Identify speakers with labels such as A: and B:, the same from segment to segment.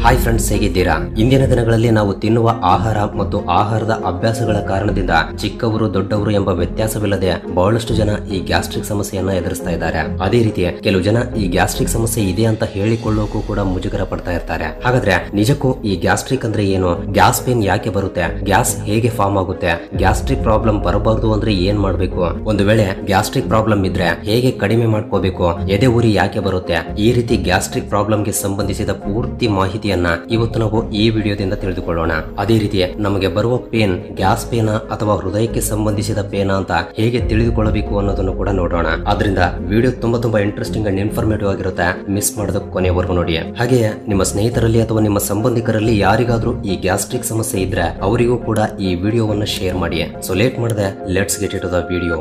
A: Hi friends, ಹೇಗಿದ್ದೀರಾ? ಇಂದಿನ ದಿನಗಳಲ್ಲಿ ನಾವು ತಿನ್ನುವ ಆಹಾರ ಮತ್ತು ಆಹಾರದ ಅಭ್ಯಾಸಗಳ ಕಾರಣದಿಂದ ಚಿಕ್ಕವರು ದೊಡ್ಡವರು ಎಂಬ ವ್ಯತ್ಯಾಸವಿಲ್ಲದೆ ಬಹಳಷ್ಟು ಜನ ಈ ಗ್ಯಾಸ್ಟ್ರಿಕ್ ಸಮಸ್ಯೆಯನ್ನ ಎದುರಿಸ್ತಾ ಇದ್ದಾರೆ. ಅದೇ ರೀತಿ ಕೆಲವು ಜನ ಈ ಗ್ಯಾಸ್ಟ್ರಿಕ್ ಸಮಸ್ಯೆ ಇದೆ ಅಂತ ಹೇಳಿಕೊಳ್ಳೋಕು ಕೂಡ ಮುಜುಗರ ಪಡ್ತಾ ಇರ್ತಾರೆ. ಹಾಗಾದ್ರೆ ನಿಜಕ್ಕೂ ಈ ಗ್ಯಾಸ್ಟ್ರಿಕ್ ಅಂದ್ರೆ ಏನು? ಗ್ಯಾಸ್ ಪೇನ್ ಯಾಕೆ ಬರುತ್ತೆ? ಗ್ಯಾಸ್ ಹೇಗೆ ಫಾರ್ಮ್ ಆಗುತ್ತೆ? ಗ್ಯಾಸ್ಟ್ರಿಕ್ ಪ್ರಾಬ್ಲಮ್ ಬರಬಾರದು ಅಂದ್ರೆ ಏನ್ ಮಾಡ್ಬೇಕು? ಒಂದು ವೇಳೆ ಗ್ಯಾಸ್ಟ್ರಿಕ್ ಪ್ರಾಬ್ಲಮ್ ಇದ್ರೆ ಹೇಗೆ ಕಡಿಮೆ ಮಾಡ್ಕೋಬೇಕು? ಎದೆ ಉರಿ ಯಾಕೆ ಬರುತ್ತೆ? ಈ ರೀತಿ ಗ್ಯಾಸ್ಟ್ರಿಕ್ ಪ್ರಾಬ್ಲಮ್ಗೆ ಸಂಬಂಧಿಸಿದ ಪೂರ್ತಿ ಮಾಹಿತಿಯನ್ನ ಇವತ್ತು ನಾವು ಈ ವಿಡಿಯೋದಿಂದ ತಿಳಿದುಕೊಳ್ಳೋಣ. ಅದೇ ರೀತಿ ನಮಗೆ ಬರುವ ಪೇನ್ ಗ್ಯಾಸ್ ಪೇನಾ ಅಥವಾ ಹೃದಯಕ್ಕೆ ಸಂಬಂಧಿಸಿದ ಪೇನಾ ಅಂತ ಹೇಗೆ ತಿಳಿದುಕೊಳ್ಳಬೇಕು ಅನ್ನೋದನ್ನು ಕೂಡ ನೋಡೋಣ. ಆದ್ರಿಂದ ವಿಡಿಯೋ ತುಂಬಾ ಇಂಟ್ರೆಸ್ಟಿಂಗ್ ಅಂಡ್ ಇನ್ಫಾರ್ಮೇಟಿವ್ ಆಗಿರುತ್ತೆ. ಮಿಸ್ ಮಾಡದ ಕೊನೆವರೆಗೂ ನೋಡಿ. ಹಾಗೆಯೇ ನಿಮ್ಮ ಸ್ನೇಹಿತರಲ್ಲಿ ಅಥವಾ ನಿಮ್ಮ ಸಂಬಂಧಿಕರಲ್ಲಿ ಯಾರಿಗಾದ್ರೂ ಈ ಗ್ಯಾಸ್ಟ್ರಿಕ್ ಸಮಸ್ಯೆ ಇದ್ರೆ ಅವರಿಗೂ ಕೂಡ ಈ ವಿಡಿಯೋವನ್ನು ಶೇರ್ ಮಾಡಿ. ಸೊ ಲೇಟ್ ಮಾಡದೆ let's get it to the video.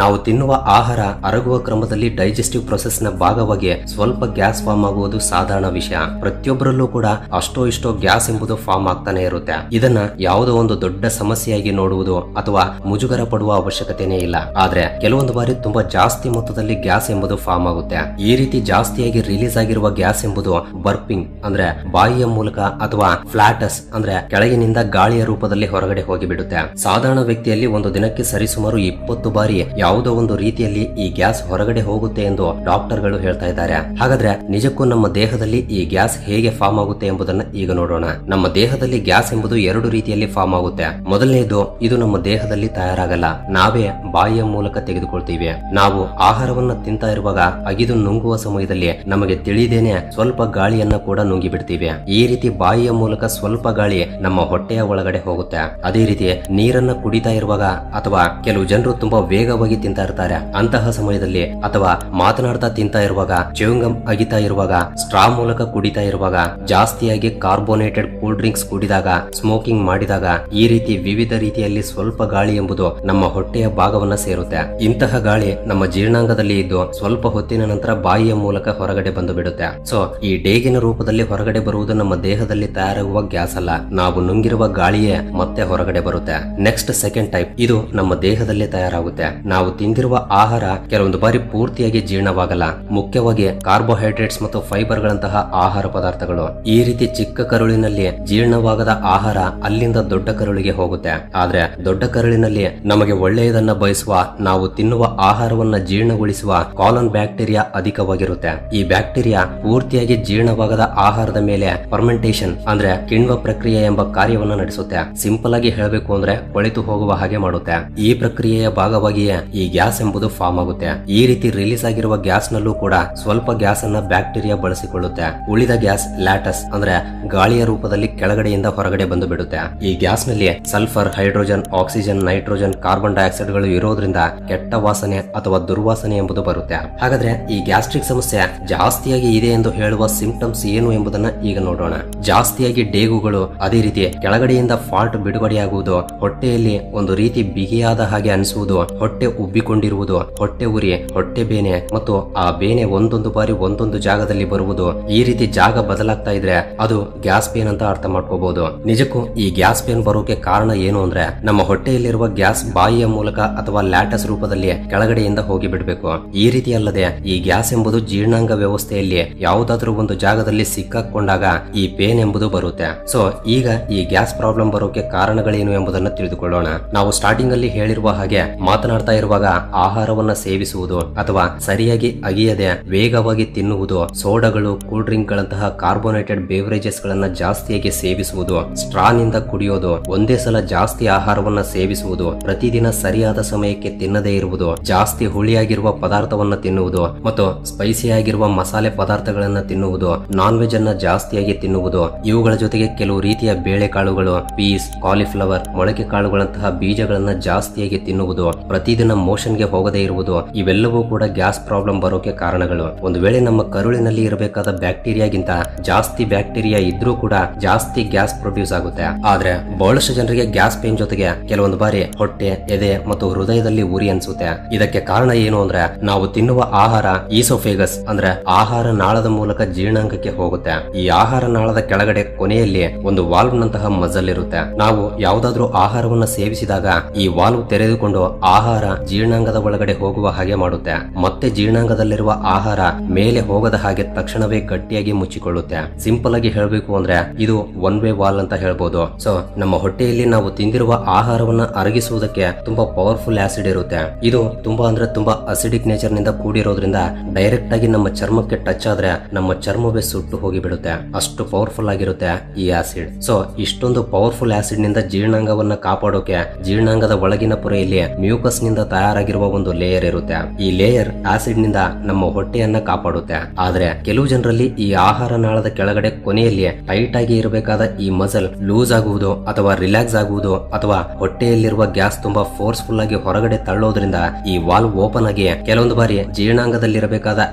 A: ನಾವು ತಿನ್ನುವ ಆಹಾರ ಅರಗುವ ಕ್ರಮದಲ್ಲಿ ಡೈಜೆಸ್ಟಿವ್ ಪ್ರೊಸೆಸ್ ನ ಭಾಗವಾಗಿ ಸ್ವಲ್ಪ ಗ್ಯಾಸ್ ಫಾರ್ಮ್ ಆಗುವುದು ಸಾಧಾರಣ ವಿಷಯ. ಪ್ರತಿಯೊಬ್ಬರಲ್ಲೂ ಕೂಡ ಅಷ್ಟೋ ಇಷ್ಟೋ ಗ್ಯಾಸ್ ಎಂಬುದು ಫಾರ್ಮ್ ಆಗ್ತಾನೆ ಇರುತ್ತೆ. ಇದನ್ನ ಯಾವುದೋ ಒಂದು ದೊಡ್ಡ ಸಮಸ್ಯೆಯಾಗಿ ನೋಡುವುದು ಅಥವಾ ಮುಜುಗರ ಪಡುವ ಅವಶ್ಯಕತೆನೇ ಇಲ್ಲ. ಆದ್ರೆ ಕೆಲವೊಂದು ಬಾರಿ ತುಂಬಾ ಜಾಸ್ತಿ ಮೊತ್ತದಲ್ಲಿ ಗ್ಯಾಸ್ ಎಂಬುದು ಫಾರ್ಮ್ ಆಗುತ್ತೆ. ಈ ರೀತಿ ಜಾಸ್ತಿಯಾಗಿ ರಿಲೀಸ್ ಆಗಿರುವ ಗ್ಯಾಸ್ ಎಂಬುದು ಬರ್ಪಿಂಗ್ ಅಂದ್ರೆ ಬಾಯಿಯ ಮೂಲಕ ಅಥವಾ ಫ್ಲಾಟಸ್ ಅಂದ್ರೆ ಕೆಳಗಿನಿಂದ ಗಾಳಿಯ ರೂಪದಲ್ಲಿ ಹೊರಗಡೆ ಹೋಗಿಬಿಡುತ್ತೆ. ಸಾಧಾರಣ ವ್ಯಕ್ತಿಯಲ್ಲಿ ಒಂದು ದಿನಕ್ಕೆ ಸರಿಸುಮಾರು 20 ಬಾರಿ ಯಾವುದೋ ಒಂದು ರೀತಿಯಲ್ಲಿ ಈ ಗ್ಯಾಸ್ ಹೊರಗಡೆ ಹೋಗುತ್ತೆ ಎಂದು ಡಾಕ್ಟರ್ಗಳು ಹೇಳ್ತಾ ಇದ್ದಾರೆ. ಹಾಗಾದ್ರೆ ನಿಜಕ್ಕೂ ನಮ್ಮ ದೇಹದಲ್ಲಿ ಈ ಗ್ಯಾಸ್ ಹೇಗೆ ಫಾರ್ಮ್ ಆಗುತ್ತೆ ಎಂಬುದನ್ನ ಈಗ ನೋಡೋಣ. ನಮ್ಮ ದೇಹದಲ್ಲಿ ಗ್ಯಾಸ್ ಎಂಬುದು 2 ರೀತಿಯಲ್ಲಿ ಫಾರ್ಮ್ ಆಗುತ್ತೆ. ಮೊದಲನೇದು, ಇದು ನಮ್ಮ ದೇಹದಲ್ಲಿ ತಯಾರಾಗಲ್ಲ, ನಾವೇ ಬಾಯಿಯ ಮೂಲಕ ತೆಗೆದುಕೊಳ್ತೀವಿ. ನಾವು ಆಹಾರವನ್ನ ತಿಂತಾ ಇರುವಾಗ ಅಗಿದು ನುಂಗುವ ಸಮಯದಲ್ಲಿ ನಮಗೆ ತಿಳಿದೇನೆ ಸ್ವಲ್ಪ ಗಾಳಿಯನ್ನ ಕೂಡ ನುಂಗಿ ಬಿಡ್ತೀವಿ. ಈ ರೀತಿ ಬಾಯಿಯ ಮೂಲಕ ಸ್ವಲ್ಪ ಗಾಳಿ ನಮ್ಮ ಹೊಟ್ಟೆಯ ಒಳಗಡೆ ಹೋಗುತ್ತೆ. ಅದೇ ರೀತಿ ನೀರನ್ನ ಕುಡಿತಾ ಇರುವಾಗ ಅಥವಾ ಕೆಲವು ಜನರು ತುಂಬಾ ವೇಗವಾಗಿ ತಿಂತಾ ಇರ್ತಾರೆ, ಅಂತಹ ಸಮಯದಲ್ಲಿ ಅಥವಾ ಮಾತನಾಡ್ತಾ ತಿಂತಾ ಇರುವಾಗ, ಚ್ಯೂಯಿಂಗಮ್ ಅಗಿತಾ ಇರುವಾಗ, ಸ್ಟ್ರಾ ಮೂಲಕ ಕುಡಿತಾ ಇರುವಾಗ, ಜಾಸ್ತಿಯಾಗಿ ಕಾರ್ಬೋನೇಟೆಡ್ ಕೂಲ್ ಡ್ರಿಂಕ್ಸ್ ಕುಡಿದಾಗ, ಸ್ಮೋಕಿಂಗ್ ಮಾಡಿದಾಗ ಈ ರೀತಿ ವಿವಿಧ ರೀತಿಯಲ್ಲಿ ಸ್ವಲ್ಪ ಗಾಳಿ ಎಂಬುದು ನಮ್ಮ ಹೊಟ್ಟೆಯ ಭಾಗವನ್ನ ಸೇರುತ್ತೆ. ಇಂತಹ ಗಾಳಿ ನಮ್ಮ ಜೀರ್ಣಾಂಗದಲ್ಲಿ ಇದ್ದು ಸ್ವಲ್ಪ ಹೊತ್ತಿನ ನಂತರ ಬಾಯಿಯ ಮೂಲಕ ಹೊರಗಡೆ ಬಂದು ಬಿಡುತ್ತೆ. ಸೊ ಈ ಡೇಗಿನ ರೂಪದಲ್ಲಿ ಹೊರಗಡೆ ಬರುವುದು ನಮ್ಮ ದೇಹದಲ್ಲಿ ತಯಾರಾಗುವ ಗ್ಯಾಸ್ ಅಲ್ಲ, ನಾವು ನುಂಗಿರುವ ಗಾಳಿಯೇ ಮತ್ತೆ ಹೊರಗಡೆ ಬರುತ್ತೆ. ನೆಕ್ಸ್ಟ್ ಸೆಕೆಂಡ್ ಟೈಪ್, ಇದು ನಮ್ಮ ದೇಹದಲ್ಲಿ ತಯಾರಾಗುತ್ತೆ. ನಾವು ತಿಂದಿರುವ ಆಹಾರ ಕೆಲವೊಂದು ಬಾರಿ ಪೂರ್ತಿಯಾಗಿ ಜೀರ್ಣವಾಗಲ್ಲ, ಮುಖ್ಯವಾಗಿ ಕಾರ್ಬೋಹೈಡ್ರೇಟ್ಸ್ ಮತ್ತು ಫೈಬರ್ ಗಳಂತಹ ಆಹಾರ ಪದಾರ್ಥಗಳು. ಈ ರೀತಿ ಚಿಕ್ಕ ಕರುಳಿನಲ್ಲಿ ಜೀರ್ಣವಾಗದ ಆಹಾರ ಅಲ್ಲಿಂದ ದೊಡ್ಡ ಕರುಳಿಗೆ ಹೋಗುತ್ತೆ. ಆದ್ರೆ ದೊಡ್ಡ ಕರುಳಿನಲ್ಲಿ ನಮಗೆ ಒಳ್ಳೆಯದನ್ನ ಬಯಸುವ, ನಾವು ತಿನ್ನುವ ಆಹಾರವನ್ನ ಜೀರ್ಣಗೊಳಿಸುವ ಕಾಲನ್ ಬ್ಯಾಕ್ಟೀರಿಯಾ ಅಧಿಕವಾಗಿರುತ್ತೆ. ಈ ಬ್ಯಾಕ್ಟೀರಿಯಾ ಪೂರ್ತಿಯಾಗಿ ಜೀರ್ಣವಾಗದ ಆಹಾರದ ಮೇಲೆ ಫರ್ಮೆಂಟೇಷನ್ ಅಂದ್ರೆ ಕಿಣ್ವ ಪ್ರಕ್ರಿಯೆ ಎಂಬ ಕಾರ್ಯವನ್ನ ನಡೆಸುತ್ತೆ. ಸಿಂಪಲ್ ಆಗಿ ಹೇಳಬೇಕು ಅಂದ್ರೆ ಕೊಳೆತು ಹೋಗುವ ಹಾಗೆ ಮಾಡುತ್ತೆ. ಈ ಪ್ರಕ್ರಿಯೆಯ ಭಾಗವಾಗಿಯೇ ಈ ಗ್ಯಾಸ್ ಎಂಬುದು ಫಾರ್ಮ್ ಆಗುತ್ತೆ. ಈ ರೀತಿ ರಿಲೀಸ್ ಆಗಿರುವ ಗ್ಯಾಸ್ ನಲ್ಲೂ ಕೂಡ ಸ್ವಲ್ಪ ಗ್ಯಾಸ್ ಅನ್ನ ಬ್ಯಾಕ್ಟೀರಿಯಾ ಬಳಸಿಕೊಳ್ಳುತ್ತೆ. ಉಳಿದ ಗ್ಯಾಸ್ ಲ್ಯಾಟಸ್ ಅಂದ್ರೆ ಗಾಳಿಯ ರೂಪದಲ್ಲಿ ಕೆಳಗಡೆಯಿಂದ ಹೊರಗಡೆ ಬಂದು ಬಿಡುತ್ತೆ. ಈ ಗ್ಯಾಸ್ ನಲ್ಲಿ sulphur, hydrogen, oxygen, nitrogen, carbon dioxide ಗಳು ಇರೋದ್ರಿಂದ ಕೆಟ್ಟ ವಾಸನೆ ಅಥವಾ ದುರ್ವಾಸನೆ ಎಂಬುದು ಬರುತ್ತೆ. ಹಾಗಾದ್ರೆ ಈ ಗ್ಯಾಸ್ಟ್ರಿಕ್ ಸಮಸ್ಯೆ ಜಾಸ್ತಿಯಾಗಿ ಇದೆ ಎಂದು ಹೇಳುವ ಸಿಂಪ್ಟಮ್ಸ್ ಏನು ಎಂಬುದನ್ನ ಈಗ ನೋಡೋಣ. ಜಾಸ್ತಿಯಾಗಿ ಡೇಗುಗಳು, ಅದೇ ರೀತಿ ಕೆಳಗಡೆಯಿಂದ ಫಾಲ್ಟ್ ಬಿಡುಗಡೆಯಾಗುವುದು, ಹೊಟ್ಟೆಯಲ್ಲಿ ಒಂದು ರೀತಿ ಬಿಗಿಯಾದ ಹಾಗೆ ಅನಿಸುವುದು, ಹೊಟ್ಟೆ ಉಬ್ಬಿಕೊಂಡಿರುವುದು, ಹೊಟ್ಟೆ ಉರಿ, ಹೊಟ್ಟೆ ಬೇನೆ ಮತ್ತು ಆ ಬೇನೆ ಒಂದೊಂದು ಬಾರಿ ಒಂದೊಂದು ಜಾಗದಲ್ಲಿ ಬರುವುದು. ಈ ರೀತಿ ಜಾಗ ಬದಲಾಗ್ತಾ ಇದ್ರೆ ಅದು ಗ್ಯಾಸ್ ಪೇನ್ ಅಂತ ಅರ್ಥ ಮಾಡ್ಕೋಬಹುದು. ನಿಜಕ್ಕೂ ಈ ಗ್ಯಾಸ್ ಪೇನ್ ಬರೋಕೆ ಕಾರಣ ಏನು ಅಂದ್ರೆ ನಮ್ಮ ಹೊಟ್ಟೆಯಲ್ಲಿರುವ ಗ್ಯಾಸ್ ಬಾಯಿಯ ಮೂಲಕ ಅಥವಾ ಲ್ಯಾಟಸ್ ರೂಪದಲ್ಲಿ ಕೆಳಗಡೆಯಿಂದ ಹೋಗಿ ಬಿಡಬೇಕು. ಈ ರೀತಿ ಅಲ್ಲದೆ ಈ ಗ್ಯಾಸ್ ಎಂಬುದು ಜೀರ್ಣಾಂಗ ವ್ಯವಸ್ಥೆಯಲ್ಲಿ ಯಾವುದಾದ್ರೂ ಒಂದು ಜಾಗದಲ್ಲಿ ಸಿಕ್ಕಾಕೊಂಡಾಗ ಈ ಪೇನ್ ಎಂಬುದು ಬರುತ್ತೆ. ಸೊ ಈಗ ಈ ಗ್ಯಾಸ್ ಪ್ರಾಬ್ಲಮ್ ಬರೋಕೆ ಕಾರಣಗಳೇನು ಎಂಬುದನ್ನು ತಿಳಿದುಕೊಳ್ಳೋಣ. ನಾವು ಸ್ಟಾರ್ಟಿಂಗ್ ಅಲ್ಲಿ ಹೇಳಿರುವ ಹಾಗೆ ಮಾತನಾಡ್ತಾ ಇರುವಾಗ ಆಹಾರವನ್ನ ಸೇವಿಸುವುದು ಅಥವಾ ಸರಿಯಾಗಿ ಅಗಿಯದೆ ವೇಗವಾಗಿ ತಿನ್ನುವುದು, ಸೋಡಗಳು, ಕೂಲ್ ಡ್ರಿಂಕ್ ಗಳಂತಹ ಕಾರ್ಬೋನೇಟೆಡ್ ಬೇವರೇಜಸ್ ಗಳನ್ನ ಜಾಸ್ತಿಯಾಗಿ ಸೇವಿಸುವುದು, ಸ್ಟ್ರಾ ನಿಂದ ಕುಡಿಯೋದು, ಒಂದೇ ಸಲ ಜಾಸ್ತಿ ಆಹಾರವನ್ನ ಸೇವಿಸುವುದು, ಪ್ರತಿದಿನ ಸರಿಯಾದ ಸಮಯಕ್ಕೆ ತಿನ್ನದೇ ಇರುವುದು, ಜಾಸ್ತಿ ಹುಳಿಯಾಗಿರುವ ಪದಾರ್ಥವನ್ನ ತಿನ್ನುವುದು ಮತ್ತು ಸ್ಪೈಸಿ ಆಗಿರುವ ಮಸಾಲೆ ಪದಾರ್ಥಗಳನ್ನ ತಿನ್ನುವುದು, ನಾನ್ ವೆಜ್ ಅನ್ನ ಜಾಸ್ತಿಯಾಗಿ ತಿನ್ನುವುದು, ಇವುಗಳ ಜೊತೆಗೆ ಕೆಲವು ರೀತಿಯ ಬೇಳೆಕಾಳುಗಳು, ಪೀಸ್, ಕಾಲಿಫ್ಲವರ್, ಮೊಳಕೆ ಕಾಳುಗಳಂತಹ ಬೀಜಗಳನ್ನ ಜಾಸ್ತಿಯಾಗಿ ತಿನ್ನುವುದು, ಪ್ರತಿದಿನ ಸರಿಯಾದ ಮೋಷನ್ಗೆ ಹೋಗದೇ ಇರುವುದು ಇವೆಲ್ಲವೂ ಕೂಡ ಗ್ಯಾಸ್ ಪ್ರಾಬ್ಲಮ್ ಬರೋಕೆ ಕಾರಣಗಳು. ಒಂದು ವೇಳೆ ನಮ್ಮ ಕರುಳಿನಲ್ಲಿ ಇರಬೇಕಾದ ಬ್ಯಾಕ್ಟೀರಿಯಾಗಿಂತ ಜಾಸ್ತಿ ಬ್ಯಾಕ್ಟೀರಿಯಾ ಇದ್ರೂ ಕೂಡ ಜಾಸ್ತಿ ಗ್ಯಾಸ್ ಪ್ರೊಡ್ಯೂಸ್ ಆಗುತ್ತೆ. ಆದ್ರೆ ಬಹಳಷ್ಟು ಜನರಿಗೆ ಗ್ಯಾಸ್ ಪೇನ್ ಜೊತೆಗೆ ಕೆಲವೊಂದು ಬಾರಿ ಹೊಟ್ಟೆ, ಎದೆ ಮತ್ತು ಹೃದಯದಲ್ಲಿ ಉರಿ ಅನ್ಸುತ್ತೆ. ಇದಕ್ಕೆ ಕಾರಣ ಏನು ಅಂದ್ರೆ ನಾವು ತಿನ್ನುವ ಆಹಾರ ಈಸೋಫೇಗಸ್ ಅಂದ್ರೆ ಆಹಾರ ನಾಳದ ಮೂಲಕ ಜೀರ್ಣಾಂಗಕ್ಕೆ ಹೋಗುತ್ತೆ. ಈ ಆಹಾರ ನಾಳದ ಕೆಳಗಡೆ ಕೊನೆಯಲ್ಲಿ ಒಂದು ವಾಲ್ವ್ ನಂತಹ ಮಜಲ್ ಇರುತ್ತೆ. ನಾವು ಯಾವುದಾದ್ರೂ ಆಹಾರವನ್ನ ಸೇವಿಸಿದಾಗ ಈ ವಾಲ್ವ್ ತೆರೆದುಕೊಂಡು ಆಹಾರ ಜೀರ್ಣಾಂಗದ ಒಳಗಡೆ ಹೋಗುವ ಹಾಗೆ ಮಾಡುತ್ತೆ. ಮತ್ತೆ ಜೀರ್ಣಾಂಗದಲ್ಲಿರುವ ಆಹಾರ ಮೇಲೆ ಹೋಗದ ಹಾಗೆ ತಕ್ಷಣವೇ ಗಟ್ಟಿಯಾಗಿ ಮುಚ್ಚಿಕೊಳ್ಳುತ್ತೆ. ಸಿಂಪಲ್ ಆಗಿ ಹೇಳಬೇಕು ಅಂದ್ರೆ ಇದು ಒನ್ ವೇ ವಾಲ್ ಅಂತ ಹೇಳ್ಬೋದು. ಸೊ ನಮ್ಮ ಹೊಟ್ಟೆಯಲ್ಲಿ ನಾವು ತಿಂದಿರುವ ಆಹಾರವನ್ನ ಅರಗಿಸುವುದಕ್ಕೆ ತುಂಬಾ ಪವರ್ಫುಲ್ ಆಸಿಡ್ ಇರುತ್ತೆ. ಇದು ತುಂಬಾ ಅಂದ್ರೆ ತುಂಬಾ ಅಸಿಡಿಕ್ ನೇಚರ್ ನಿಂದ ಕೂಡಿರೋದ್ರಿಂದ ಡೈರೆಕ್ಟ್ ಆಗಿ ನಮ್ಮ ಚರ್ಮಕ್ಕೆ ಟಚ್ ಆದ್ರೆ ನಮ್ಮ ಚರ್ಮವೇ ಸುಟ್ಟು ಹೋಗಿ ಬಿಡುತ್ತೆ. ಅಷ್ಟು ಪವರ್ಫುಲ್ ಆಗಿರುತ್ತೆ ಈ ಆಸಿಡ್. ಸೊ ಇಷ್ಟೊಂದು ಪವರ್ಫುಲ್ ಆಸಿಡ್ ನಿಂದ ಜೀರ್ಣಾಂಗವನ್ನ ಕಾಪಾಡೋಕೆ ಜೀರ್ಣಾಂಗದ ಒಳಗಿನ ಪೊರೆಯಲ್ಲಿ ಮ್ಯೂಕಸ್ ನಿಂದ ತಯಾರಾಗಿರುವ ಒಂದು ಲೇಯರ್ ಇರುತ್ತೆ. ಈ ಲೇಯರ್ ಆಸಿಡ್ ನಿಂದ ನಮ್ಮ ಹೊಟ್ಟೆಯನ್ನ ಕಾಪಾಡುತ್ತೆ. ಆದ್ರೆ ಕೆಲವು ಜನರಲ್ಲಿ ಈ ಆಹಾರ ನಾಳದ ಕೆಳಗಡೆ ಕೊನೆಯಲ್ಲಿ ಟೈಟ್ ಆಗಿ ಇರಬೇಕಾದ ಈ ಮಸಲ್ ಲೂಸ್ ಆಗುವುದು ಅಥವಾ ರಿಲ್ಯಾಕ್ಸ್ ಆಗುವುದು ಅಥವಾ ಹೊಟ್ಟೆಯಲ್ಲಿರುವ ಗ್ಯಾಸ್ ತುಂಬಾ ಫೋರ್ಸ್ಫುಲ್ ಆಗಿ ಹೊರಗಡೆ ತಳ್ಳೋದ್ರಿಂದ ಈ ವಾಲ್ವ್ ಓಪನ್ ಆಗಿ ಕೆಲವೊಂದು ಬಾರಿ ಜೀರ್ಣಾಂಗದಲ್ಲಿರಬೇಕಾದ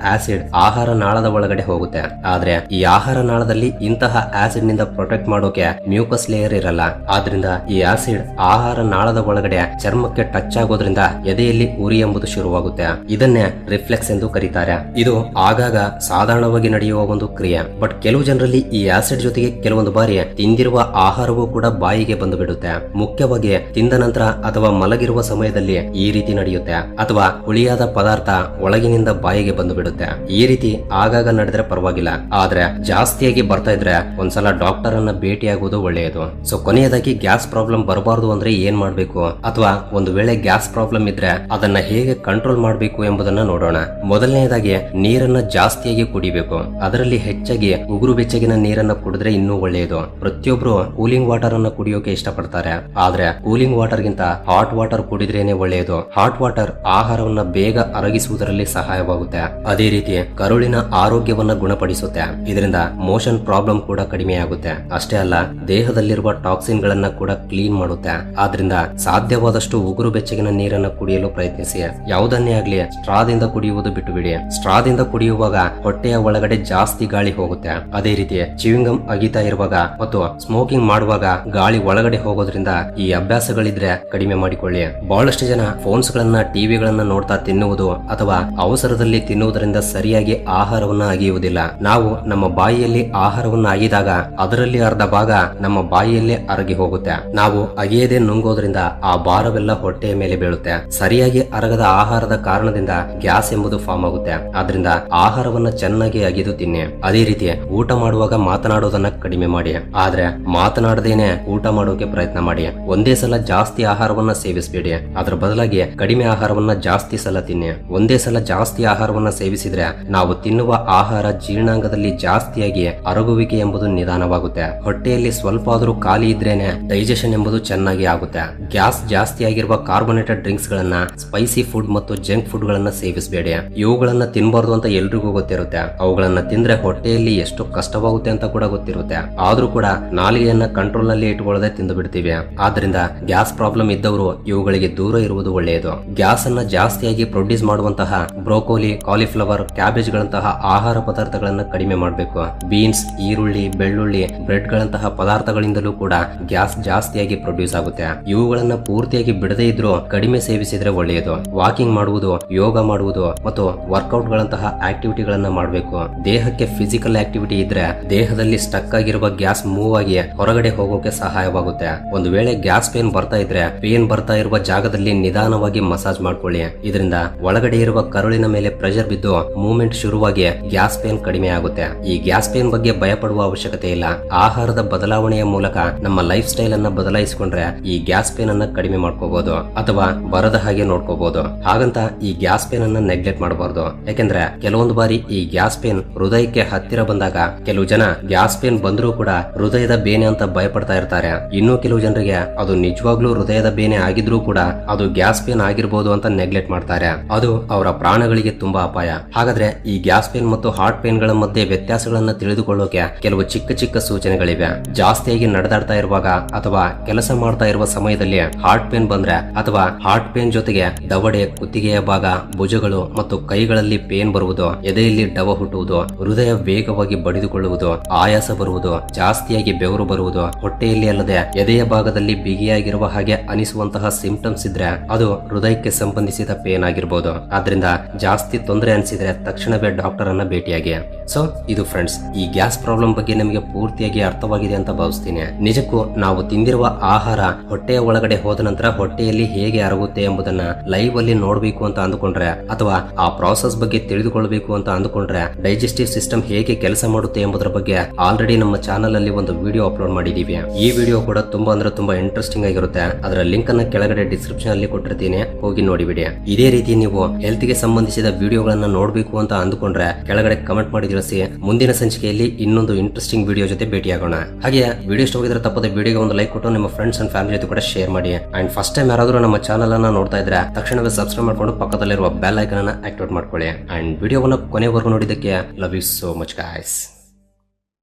A: ಆಸಿಡ್ ಆಹಾರ ನಾಳದ ಒಳಗಡೆ ಹೋಗುತ್ತೆ. ಆದ್ರೆ ಈ ಆಹಾರ ನಾಳದಲ್ಲಿ ಇಂತಹ ಆಸಿಡ್ ನಿಂದ ಪ್ರೊಟೆಕ್ಟ್ ಮಾಡೋಕೆ ಮ್ಯೂಕಸ್ ಲೇಯರ್ ಇರಲ್ಲ. ಆದ್ರಿಂದ ಈ ಆಸಿಡ್ ಆಹಾರ ನಾಳದ ಒಳಗಡೆ ಚರ್ಮಕ್ಕೆ ಟಚ್ ಆಗೋದ್ರಿಂದ ಎದೆಯಲ್ಲಿ ಉರಿ ಎಂಬುದು ಶುರುವಾಗುತ್ತೆ. ಇದನ್ನೇ ರಿಫ್ಲೆಕ್ಸ್ ಎಂದು ಕರೀತಾರೆ. ಇದು ಆಗಾಗ ಸಾಧಾರಣವಾಗಿ ನಡೆಯುವ ಒಂದು ಕ್ರಿಯೆ. ಬಟ್ ಕೆಲವು ಜನರಲ್ಲಿ ಈ ಆಸಿಡ್ ಜೊತೆಗೆ ಕೆಲವೊಂದು ಬಾರಿ ತಿಂದಿರುವ ಆಹಾರವೂ ಕೂಡ ಬಾಯಿಗೆ ಬಂದು ಬಿಡುತ್ತೆ. ಮುಖ್ಯವಾಗಿ ತಿಂದ ನಂತರ ಅಥವಾ ಮಲಗಿರುವ ಸಮಯದಲ್ಲಿ ಈ ರೀತಿ ನಡೆಯುತ್ತೆ. ಅಥವಾ ಹುಳಿಯಾದ ಪದಾರ್ಥ ಒಳಗಿನಿಂದ ಬಾಯಿಗೆ ಬಂದು ಬಿಡುತ್ತೆ. ಈ ರೀತಿ ಆಗಾಗ ನಡೆದ್ರೆ ಪರವಾಗಿಲ್ಲ. ಆದ್ರೆ ಜಾಸ್ತಿಯಾಗಿ ಬರ್ತಾ ಇದ್ರೆ ಒಂದ್ಸಲ ಡಾಕ್ಟರ್ ಅನ್ನ ಭೇಟಿಯಾಗುವುದು ಒಳ್ಳೆಯದು. ಸೊ ಕೊನೆಯದಾಗಿ ಗ್ಯಾಸ್ ಪ್ರಾಬ್ಲಮ್ ಬರಬಾರದು ಅಂದ್ರೆ ಏನ್ ಮಾಡ್ಬೇಕು, ಅಥವಾ ಒಂದು ವೇಳೆ ಗ್ಯಾಸ್ ಪ್ರಾಬ್ಲಮ್ ಇದ್ರೆ ಅದನ್ನ ಹೇಗೆ ಕಂಟ್ರೋಲ್ ಮಾಡಬೇಕು ಎಂಬುದನ್ನ ನೋಡೋಣ. ಮೊದಲನೆಯದಾಗಿ ನೀರನ್ನ ಜಾಸ್ತಿಯಾಗಿ ಕುಡಿಬೇಕು. ಅದರಲ್ಲಿ ಹೆಚ್ಚಾಗಿ ಉಗುರು ಬೆಚ್ಚಗಿನ ನೀರನ್ನ ಕುಡಿದ್ರೆ ಇನ್ನೂ ಒಳ್ಳೆಯದು. ಪ್ರತಿಯೊಬ್ರು ಕೂಲಿಂಗ್ ವಾಟರ್ ಅನ್ನ ಕುಡಿಯೋಕೆ ಇಷ್ಟಪಡ್ತಾರೆ. ಆದ್ರೆ ಕೂಲಿಂಗ್ ವಾಟರ್ ಗಿಂತ ಹಾಟ್ ವಾಟರ್ ಕುಡಿದ್ರೇನೆ ಒಳ್ಳೆಯದು. ಹಾಟ್ ವಾಟರ್ ಆಹಾರವನ್ನ ಬೇಗ ಅರಗಿಸುವುದರಲ್ಲಿ ಸಹಾಯವಾಗುತ್ತೆ. ಅದೇ ರೀತಿ ಕರುಳಿನ ಆರೋಗ್ಯವನ್ನ ಗುಣಪಡಿಸುತ್ತೆ. ಇದರಿಂದ ಮೋಷನ್ ಪ್ರಾಬ್ಲಮ್ ಕೂಡ ಕಡಿಮೆ ಆಗುತ್ತೆ. ಅಷ್ಟೇ ಅಲ್ಲ, ದೇಹದಲ್ಲಿರುವ ಟಾಕ್ಸಿನ್ ಗಳನ್ನ ಕೂಡ ಕ್ಲೀನ್ ಮಾಡುತ್ತೆ. ಆದ್ರಿಂದ ಸಾಧ್ಯವಾದಷ್ಟು ಉಗುರು ಬೆಚ್ಚಗಿನ ನೀರನ್ನ ಕುಡಿಯಲು ಪ್ರಯತ್ನಿಸಿ. ಯಾವುದನ್ನೇ ಆಗ್ಲಿ ಸ್ಟ್ರಾದಿಂದ ಕುಡಿಯುವುದು ಬಿಟ್ಟು ಬಿಡಿ. ಸ್ಟ್ರಾದಿಂದ ಕುಡಿಯುವಾಗ ಹೊಟ್ಟೆಯ ಒಳಗಡೆ ಜಾಸ್ತಿ ಗಾಳಿ ಹೋಗುತ್ತೆ. ಅದೇ ರೀತಿ ಚಿವಿಂಗಮ್ ಅಗಿತಾ ಇರುವಾಗ ಮತ್ತು ಸ್ಮೋಕಿಂಗ್ ಮಾಡುವಾಗ ಗಾಳಿ ಒಳಗಡೆ ಹೋಗೋದ್ರಿಂದ ಈ ಅಭ್ಯಾಸಗಳಿದ್ರೆ ಕಡಿಮೆ ಮಾಡಿಕೊಳ್ಳಿ. ಬಹಳಷ್ಟು ಜನ ಫೋನ್ಸ್ ಗಳನ್ನ, ಟಿವಿಗಳನ್ನ ನೋಡ್ತಾ ತಿನ್ನುವುದು ಅಥವಾ ಅವಸರದಲ್ಲಿ ತಿನ್ನುವುದರಿಂದ ಸರಿಯಾಗಿ ಆಹಾರವನ್ನ ಅಗಿಯುವುದಿಲ್ಲ. ನಾವು ನಮ್ಮ ಬಾಯಿಯಲ್ಲಿ ಆಹಾರವನ್ನ ಅಗಿದಾಗ ಅದರಲ್ಲಿ ಅರ್ಧ ಭಾಗ ನಮ್ಮ ಬಾಯಿಯಲ್ಲೇ ಅರಗಿ ಹೋಗುತ್ತೆ. ನಾವು ಅಗಿಯದೆ ನುಂಗೋದ್ರಿಂದ ಆ ಭಾರವೆಲ್ಲ ಹೊಟ್ಟೆಯ ಮೇಲೆ ಬೀಳುತ್ತೆ. ಸರಿಯಾಗಿ ಅರಗದ ಆಹಾರದ ಕಾರಣದಿಂದ ಗ್ಯಾಸ್ ಎಂಬುದು ಫಾರ್ಮ್ ಆಗುತ್ತೆ. ಆದ್ರಿಂದ ಆಹಾರವನ್ನ ಚೆನ್ನಾಗಿ ಅಗಿದು ತಿನ್ನಿ. ಅದೇ ರೀತಿ ಊಟ ಮಾಡುವಾಗ ಮಾತನಾಡೋದನ್ನ ಕಡಿಮೆ ಮಾಡಿ. ಆದ್ರೆ ಮಾತನಾಡದೇನೆ ಊಟ ಮಾಡೋಕೆ ಪ್ರಯತ್ನ ಮಾಡಿ. ಒಂದೇ ಸಲ ಜಾಸ್ತಿ ಆಹಾರವನ್ನ ಸೇವಿಸಬೇಡಿ. ಅದರ ಬದಲಾಗಿ ಕಡಿಮೆ ಆಹಾರವನ್ನ ಜಾಸ್ತಿ ಸಲ ತಿನ್ನಿ. ಒಂದೇ ಸಲ ಜಾಸ್ತಿ ಆಹಾರವನ್ನ ಸೇವಿಸಿದ್ರೆ ನಾವು ತಿನ್ನುವ ಆಹಾರ ಜೀರ್ಣಾಂಗದಲ್ಲಿ ಜಾಸ್ತಿಯಾಗಿ ಅರಗುವಿಕೆ ಎಂಬುದು ನಿಧಾನವಾಗುತ್ತೆ. ಹೊಟ್ಟೆಯಲ್ಲಿ ಸ್ವಲ್ಪ ಆದ್ರೂ ಖಾಲಿ ಇದ್ರೇನೆ ಡೈಜೆಷನ್ ಎಂಬುದು ಚೆನ್ನಾಗಿ ಆಗುತ್ತೆ. ಗ್ಯಾಸ್ ಜಾಸ್ತಿ ಆಗಿರುವ ಕಾರ್ಬೋನೇಟೆಡ್ ಡ್ರಿಂಕ್ಸ್ ಗಳನ್ನ, ಸ್ಪೈಸಿ ಫುಡ್ ಮತ್ತು ಜಂಕ್ ಫುಡ್ ಗಳನ್ನ ಸೇವಿಸಬೇಡಿ. ಇವುಗಳನ್ನ ತಿನ್ನಬಾರ್ದು ಅಂತ ಎಲ್ರಿಗೂ ಗೊತ್ತಿರುತ್ತೆ. ಅವುಗಳನ್ನ ತಿಂದ್ರೆ ಹೊಟ್ಟೆಯಲ್ಲಿ ಎಷ್ಟು ಕಷ್ಟವಾಗುತ್ತೆ ಅಂತ ಕೂಡ ಗೊತ್ತಿರುತ್ತೆ. ಆದ್ರೂ ಕೂಡ ನಾಲಿಗೆಯನ್ನ ಕಂಟ್ರೋಲ್ ನಲ್ಲಿ ಇಟ್ಕೊಳ್ಳದೆ ತಿಂದು ಬಿಡ್ತೀವಿ. ಆದ್ರಿಂದ ಗ್ಯಾಸ್ ಪ್ರಾಬ್ಲಮ್ ಇದ್ದವರು ಇವುಗಳಿಗೆ ದೂರ ಇರುವುದು ಒಳ್ಳೆಯದು. ಗ್ಯಾಸ್ ಅನ್ನ ಜಾಸ್ತಿಯಾಗಿ ಪ್ರೊಡ್ಯೂಸ್ ಮಾಡುವಂತಹ ಬ್ರೋಕೋಲಿ, ಕಾಲಿಫ್ಲವರ್, ಕ್ಯಾಬೇಜ್ ಗಳಂತಹ ಆಹಾರ ಪದಾರ್ಥಗಳನ್ನ ಕಡಿಮೆ ಮಾಡಬೇಕು. ಬೀನ್ಸ್, ಈರುಳ್ಳಿ, ಬೆಳ್ಳುಳ್ಳಿ, ಬ್ರೆಡ್ ಗಳಂತಹ ಪದಾರ್ಥಗಳಿಂದಲೂ ಕೂಡ ಗ್ಯಾಸ್ ಜಾಸ್ತಿಯಾಗಿ ಪ್ರೊಡ್ಯೂಸ್ ಆಗುತ್ತೆ. ಇವುಗಳನ್ನ ಪೂರ್ತಿಯಾಗಿ ಬಿಡದೇ ಇದ್ರೂ ಕಡಿಮೆ ಸೇವಿಸಿದ್ರೆ ಒಳ್ಳೆಯದು. ವಾಕಿಂಗ್ ಮಾಡುವುದು, ಯೋಗ ಮಾಡುವುದು ಮತ್ತು ವರ್ಕೌಟ್ ಗಳಂತಹ ಆಕ್ಟಿವಿಟಿಗಳನ್ನ ಮಾಡಬೇಕು. ದೇಹಕ್ಕೆ ಫಿಸಿಕಲ್ ಆಕ್ಟಿವಿಟಿ ಇದ್ರೆ ದೇಹದಲ್ಲಿ ಸ್ಟಕ್ ಆಗಿರುವ ಗ್ಯಾಸ್ ಮೂವ್ ಆಗಿ ಹೊರಗಡೆ ಹೋಗೋಕೆ ಸಹಾಯವಾಗುತ್ತೆ. ಒಂದು ವೇಳೆ ಗ್ಯಾಸ್ ಪೇನ್ ಬರ್ತಾ ಇದ್ರೆ ಪೇನ್ ಬರ್ತಾ ಇರುವ ಜಾಗದಲ್ಲಿ ನಿಧಾನವಾಗಿ ಮಸಾಜ್ ಮಾಡ್ಕೊಳ್ಳಿ. ಇದರಿಂದ ಒಳಗಡೆ ಇರುವ ಕರುಳಿನ ಮೇಲೆ ಪ್ರೆಷರ್ ಬಿದ್ದು ಮೂವ್ಮೆಂಟ್ ಶುರುವಾಗಿ ಗ್ಯಾಸ್ ಪೇನ್ ಕಡಿಮೆ ಆಗುತ್ತೆ. ಈ ಗ್ಯಾಸ್ ಪೇನ್ ಬಗ್ಗೆ ಭಯಪಡುವ ಅವಶ್ಯಕತೆ ಇಲ್ಲ. ಆಹಾರದ ಬದಲಾವಣೆಯ ಮೂಲಕ ನಮ್ಮ ಲೈಫ್ ಸ್ಟೈಲ್ ಅನ್ನ ಬದಲಾಯಿಸಿಕೊಂಡ್ರೆ ಈ ಗ್ಯಾಸ್ ಪೇನ್ ಅನ್ನ ಕಡಿಮೆ ಮಾಡ್ಕೋಬಹುದು ಅಥವಾ ಬರದ ಹಾಗೆ ನೋಡ್ಕೋಬಹುದು. ಹಾಗಂತ ಈ ಗ್ಯಾಸ್ ಪೇನ್ ಅನ್ನ ನೆಗ್ಲೆಕ್ಟ್ ಮಾಡಬಾರ್ದು. ಯಾಕೆಂದ್ರೆ ಕೆಲವೊಂದು ಬಾರಿ ಈ ಗ್ಯಾಸ್ ಪೇನ್ ಹೃದಯಕ್ಕೆ ಹತ್ತಿರ ಬಂದಾಗ ಕೆಲವು ಜನ ಗ್ಯಾಸ್ ಪೇನ್ ಬಂದ್ರೂ ಕೂಡ ಹೃದಯದ ಬೇನೆ ಅಂತ ಭಯಪಡ್ತಾ ಇರ್ತಾರೆ. ಇನ್ನು ಕೆಲವು ಜನರಿಗೆ ಅದು ನಿಜವಾಗ್ಲೂ ಹೃದಯದ ಬೇನೆ ಆಗಿದ್ರೂ ಕೂಡ ಅದು ಗ್ಯಾಸ್ ಪೇನ್ ಆಗಿರ್ಬೋದು ಅಂತ ನೆಗ್ಲೆಕ್ಟ್ ಮಾಡ್ತಾರೆ. ಅದು ಅವರ ಪ್ರಾಣಗಳಿಗೆ ತುಂಬಾ ಅಪಾಯ. ಹಾಗಾದ್ರೆ ಈ ಗ್ಯಾಸ್ ಪೇನ್ ಮತ್ತು ಹಾರ್ಟ್ ಪೇನ್ ಗಳ ಮಧ್ಯೆ ವ್ಯತ್ಯಾಸಗಳನ್ನ ತಿಳಿದುಕೊಳ್ಳೋಕೆ ಕೆಲವು ಚಿಕ್ಕ ಚಿಕ್ಕ ಸೂಚನೆಗಳಿವೆ. ಜಾಸ್ತಿಯಾಗಿ ನಡೆದಾಡ್ತಾ ಇರುವಾಗ ಅಥವಾ ಕೆಲಸ ಮಾಡ್ತಾ ಇರುವ ಸಮಯದಲ್ಲಿ ಹಾರ್ಟ್ ಪೇನ್ ಬಂದ್ರೆ ಅಥವಾ ಹಾರ್ಟ್ ಪೇನ್ ಪೇನ್ ಜೊತೆಗೆ ದವಡೆ, ಕುತ್ತಿಗೆಯ ಭಾಗ, ಭುಜಗಳು ಮತ್ತು ಕೈಗಳಲ್ಲಿ ಪೇನ್ ಬರುವುದು, ಎದೆಯಲ್ಲಿ ಡವ ಹುಟ್ಟುವುದು, ಹೃದಯ ವೇಗವಾಗಿ ಬಡಿದುಕೊಳ್ಳುವುದು, ಆಯಾಸ ಬರುವುದು, ಜಾಸ್ತಿಯಾಗಿ ಬೆವರು ಬರುವುದು, ಹೊಟ್ಟೆಯಲ್ಲಿ ಅಲ್ಲದೆ ಎದೆಯ ಭಾಗದಲ್ಲಿ ಬಿಗಿಯಾಗಿರುವ ಹಾಗೆ ಅನಿಸುವಂತಹ ಸಿಂಪ್ಟಮ್ಸ್ ಇದ್ರೆ ಅದು ಹೃದಯಕ್ಕೆ ಸಂಬಂಧಿಸಿದ ಪೇನ್ ಆಗಿರಬಹುದು. ಆದ್ರಿಂದ ಜಾಸ್ತಿ ತೊಂದರೆ ಅನಿಸಿದ್ರೆ ತಕ್ಷಣವೇ ಡಾಕ್ಟರ್ ಅನ್ನ ಭೇಟಿಯಾಗಿ. ಸೊ ಇದು ಫ್ರೆಂಡ್ಸ್, ಈ ಗ್ಯಾಸ್ ಪ್ರಾಬ್ಲಮ್ ಬಗ್ಗೆ ನಿಮಗೆ ಪೂರ್ತಿಯಾಗಿ ಅರ್ಥವಾಗಿದೆ ಅಂತ ಭಾವಿಸ್ತೀನಿ. ನಿಜಕ್ಕೂ ನಾವು ತಿಂದಿರುವ ಆಹಾರ ಹೊಟ್ಟೆಯ ಒಳಗಡೆ ಹೋದ ನಂತರ ಹೊಟ್ಟೆಯಲ್ಲಿ ಹೇಗೆ ಅರಗುತ್ತೆ ಎಂಬುದನ್ನ ಲೈವ್ ಅಲ್ಲಿ ನೋಡಬೇಕು ಅಂತ ಅಂದುಕೊಂಡ್ರೆ ಅಥವಾ ಆ ಪ್ರಾಸೆಸ್ ಬಗ್ಗೆ ತಿಳಿದುಕೊಳ್ಳಬೇಕು ಅಂತ ಅಂದುಕೊಂಡ್ರೆ ಡೈಜೆಸ್ಟಿವ್ ಸಿಸ್ಟಮ್ ಹೇಗೆ ಕೆಲಸ ಮಾಡುತ್ತೆ ಎಂಬುದರ ಬಗ್ಗೆ ಆಲ್ರೆಡಿ ನಮ್ಮ ಚಾನಲ್ ಅಲ್ಲಿ ಒಂದು ವಿಡಿಯೋ ಅಪ್ಲೋಡ್ ಮಾಡಿದೀವಿ. ಈ ವಿಡಿಯೋ ಕೂಡ ತುಂಬಾ ಇಂಟ್ರೆಸ್ಟಿಂಗ್ ಆಗಿರುತ್ತೆ. ಅದರ ಲಿಂಕ್ ಅನ್ನ ಕೆಳಗಡೆ ಡಿಸ್ಕ್ರಿಪ್ಷನ್ ಅಲ್ಲಿ ಕೊಟ್ಟಿರ್ತೀನಿ, ಹೋಗಿ ನೋಡಿಬಿಡಿ. ಇದೇ ರೀತಿ ನೀವು ಹೆಲ್ತ್ ಗೆ ಸಂಬಂಧಿಸಿದ ವಿಡಿಯೋಗಳನ್ನ ನೋಡಬೇಕು ಅಂತ ಅಂದುಕೊಂಡ್ರೆ ಕೆಳಗಡೆ ಕಮೆಂಟ್ ಮಾಡಿ ತಿಳಿಸಿ. ಮುಂದಿನ ಸಂಚಿಕೆಯಲ್ಲಿ ಇನ್ನೊಂದು ಇಂಟ್ರೆಸ್ಟಿಂಗ್ ವಿಡಿಯೋ ಜೊತೆ ಭೇಟಿಯಾಗೋಣ. ಹಾಗೆ ವಿಡಿಯೋ ಇಷ್ಟವಾಗಿದ್ರೆ ತಪ್ಪದೆ ವಿಡಿಯೋಗೆ ಒಂದು ಲೈಕ್ ಕೊಟ್ಟು ನಿಮ್ಮ ಫ್ರೆಂಡ್ಸ್ ಅಂಡ್ ಫ್ಯಾಮಿಲಿ ಜೊತೆ ಕೂಡ ಶೇರ್ ಮಾಡಿ. ಅಂಡ್ ಫಸ್ಟ್ ಟೈಮ್ ಯಾರಾದರೂ ನಮ್ಮ ಚಾನಲ್ ಅನ್ನ ನೋಡ್ತಾ ಇದ್ರೆ ತಕ್ಷಣವೇ ಸಬ್ಸ್ಕ್ರೈಬ್ ಮಾಡ್ಕೊಂಡು ಪಕ್ಕದಲ್ಲಿರುವ ಬೆಲ್ ಐಕನ್ ಅನ್ನ ಆಕ್ಟಿವೇಟ್ ಮಾಡ್ಕೊಳ್ಳಿ. ಅಂಡ್ ವಿಡಿಯೋವನ್ನು ಕೊನೆವರೆಗೂ ನೋಡಿದ್ದಕ್ಕೆ love you so much guys.